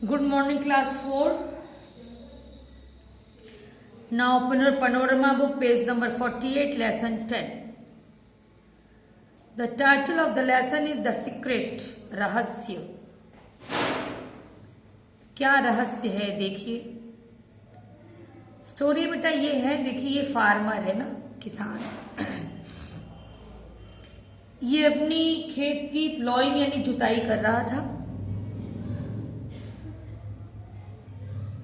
Good morning, class 4. Now open your panorama book, page number 48, lesson 10. The title of the lesson is The Secret, रहस्य. क्या रहस्य है देखिए. Story बेटा ये है, देखिए ये फार्मर है ना, किसान. ये अपनी खेत की प्लॉइंग यानी जुताई कर रहा था.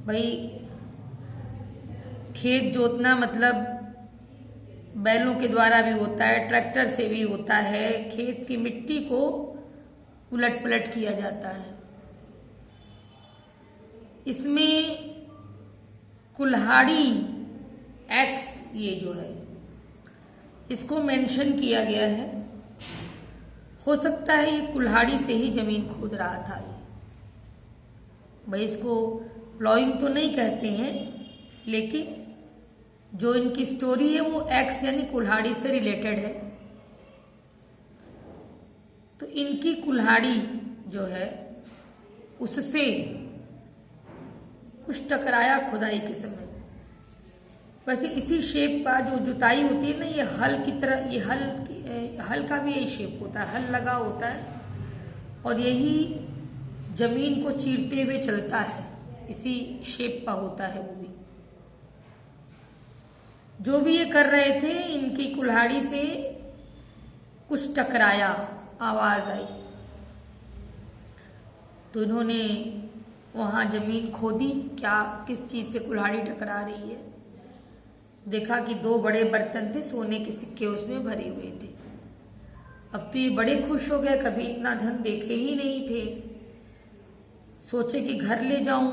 भाई खेत जोतना मतलब बैलों के द्वारा भी होता है, ट्रैक्टर से भी होता है. खेत की मिट्टी को उलट पलट किया जाता है. इसमें कुल्हाड़ी एक्स ये जो है इसको मेंशन किया गया है. हो सकता है ये कुल्हाड़ी से ही जमीन खोद रहा था. भाई इसको प्लॉइंग तो नहीं कहते हैं, लेकिन जो इनकी स्टोरी है वो एक्स यानी कुल्हाड़ी से रिलेटेड है. तो इनकी कुल्हाड़ी जो है उससे कुछ टकराया खुदाई के समय. वैसे इसी शेप का जो जुताई होती है ना, ये हल की तरह, ये हल का भी यही शेप होता है, हल लगा होता है और यही जमीन को चीरते हुए चलता है. इसी शेप का होता है वो भी. जो भी ये कर रहे थे, इनकी कुल्हाड़ी से कुछ टकराया, आवाज आई. तो इन्होंने वहां जमीन खोदी, क्या किस चीज से कुल्हाड़ी टकरा रही है. देखा कि 2 बड़े बर्तन थे, सोने के सिक्के उसमें भरे हुए थे. अब तो ये बड़े खुश हो गए, कभी इतना धन देखे ही नहीं थे. सोचे कि घर ले जाऊं,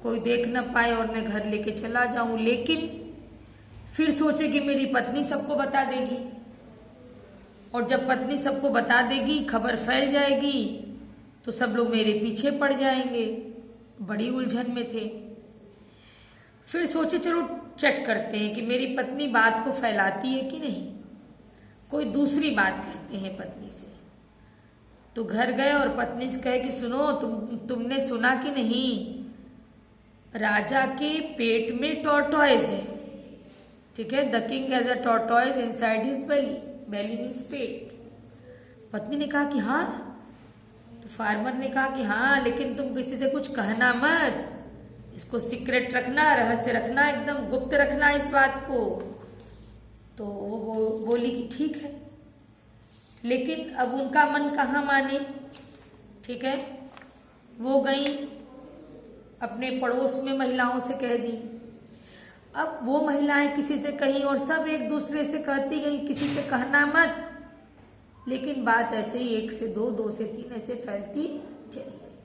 कोई देख न पाए और मैं घर लेके चला जाऊं. लेकिन फिर सोचे कि मेरी पत्नी सबको बता देगी, और जब पत्नी सबको बता देगी खबर फैल जाएगी तो सब लोग मेरे पीछे पड़ जाएंगे. बड़ी उलझन में थे. फिर सोचे चलो चेक करते हैं कि मेरी पत्नी बात को फैलाती है कि नहीं. कोई दूसरी बात कहते हैं पत्नी से. तो घर गए और पत्नी से कहे कि सुनो, तुमने सुना कि नहीं, राजा के पेट में टॉर्टोइज है. ठीक है, the king has a tortoise inside his belly. Belly means पेट. पत्नी ने कहा कि हाँ. तो फार्मर ने कहा कि हाँ, लेकिन तुम किसी से कुछ कहना मत, इसको सीक्रेट रखना, रहस्य रखना, एकदम गुप्त रखना इस बात को. तो वो बोली कि ठीक है. लेकिन अब उनका मन कहाँ माने. ठीक है, वो गई अपने पड़ोस में महिलाओं से कह दी. अब वो महिलाएं किसी से कहीं और सब एक दूसरे से कहती गई किसी से कहना मत. लेकिन बात ऐसे ही 1 से 2, 2 से 3 ऐसे फैलती चली गई.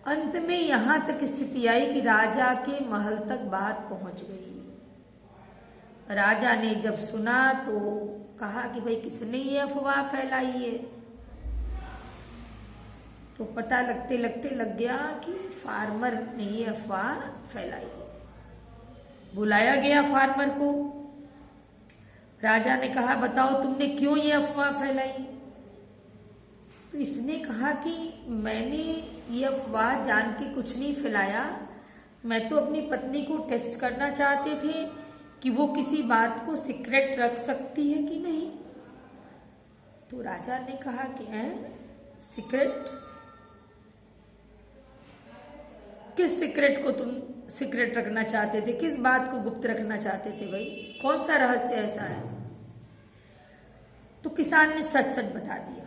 अंत में यहां तक स्थिति आई कि राजा के महल तक बात पहुंच गई. राजा ने जब सुना तो कहा कि भाई किसने ये अफवाह फैलाई है. तो पता लगते लगते लग गया कि फार्मर ने ये अफवाह फैलाई है. बुलाया गया फार्मर को. राजा ने कहा बताओ तुमने क्यों ये अफवाह फैलाई. तो इसने कहा कि मैंने ये अफवाह जान के कुछ नहीं फैलाया, मैं तो अपनी पत्नी को टेस्ट करना चाहते थे कि वो किसी बात को सीक्रेट रख सकती है कि नहीं. तो राजा ने कहा कि सीक्रेट, किस सीक्रेट को तुम सीक्रेट रखना चाहते थे, किस बात को गुप्त रखना चाहते थे भाई, कौन सा रहस्य ऐसा है. तो किसान ने सच सच बता दिया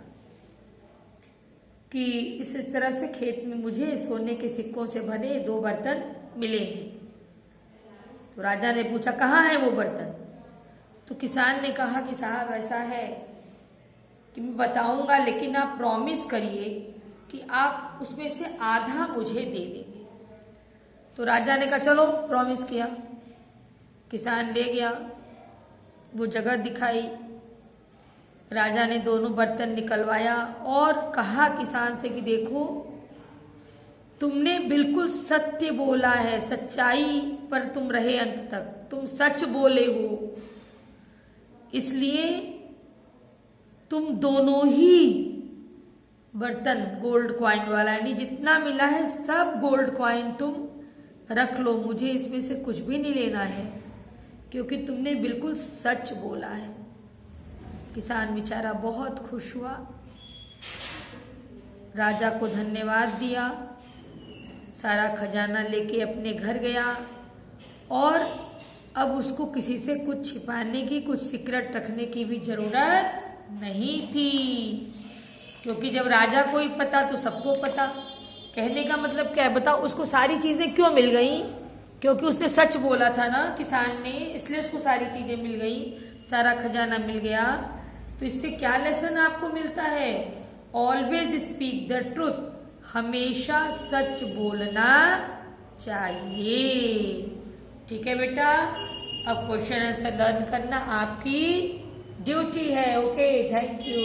कि इस तरह से खेत में मुझे सोने के सिक्कों से भरे 2 बर्तन मिले हैं. तो राजा ने पूछा कहाँ है वो बर्तन. तो किसान ने कहा कि साहब ऐसा है कि मैं बताऊंगा, लेकिन आप प्रॉमिस करिए कि आप उसमें से आधा मुझे दे देंगे. तो राजा ने कहा चलो, प्रॉमिस किया. किसान ले गया, वो जगह दिखाई. राजा ने दोनों बर्तन निकलवाया और कहा किसान से कि देखो तुमने बिल्कुल सत्य बोला है, सच्चाई पर तुम रहे अंत तक, तुम सच बोले हो, इसलिए तुम दोनों ही बर्तन गोल्ड कॉइन वाला, यानी जितना मिला है सब गोल्ड कॉइन तुम रख लो, मुझे इसमें से कुछ भी नहीं लेना है, क्योंकि तुमने बिल्कुल सच बोला है। किसान बेचारा बहुत खुश हुआ, राजा को धन्यवाद दिया, सारा खजाना लेके अपने घर गया और अब उसको किसी से कुछ छिपाने की, कुछ सीक्रेट रखने की भी जरूरत नहीं थी, क्योंकि जब राजा को ही पता तो सबको पता। कहने का मतलब क्या है बताओ, उसको सारी चीजें क्यों मिल गई? क्योंकि उसने सच बोला था ना किसान ने, इसलिए उसको सारी चीजें मिल गई, सारा खजाना मिल गया। तो इससे क्या लेसन आपको मिलता है? ऑलवेज स्पीक द ट्रूथ, हमेशा सच बोलना चाहिए। ठीक है बेटा, अब क्वेश्चन आंसर लर्न करना आपकी ड्यूटी है। Okay, thank you.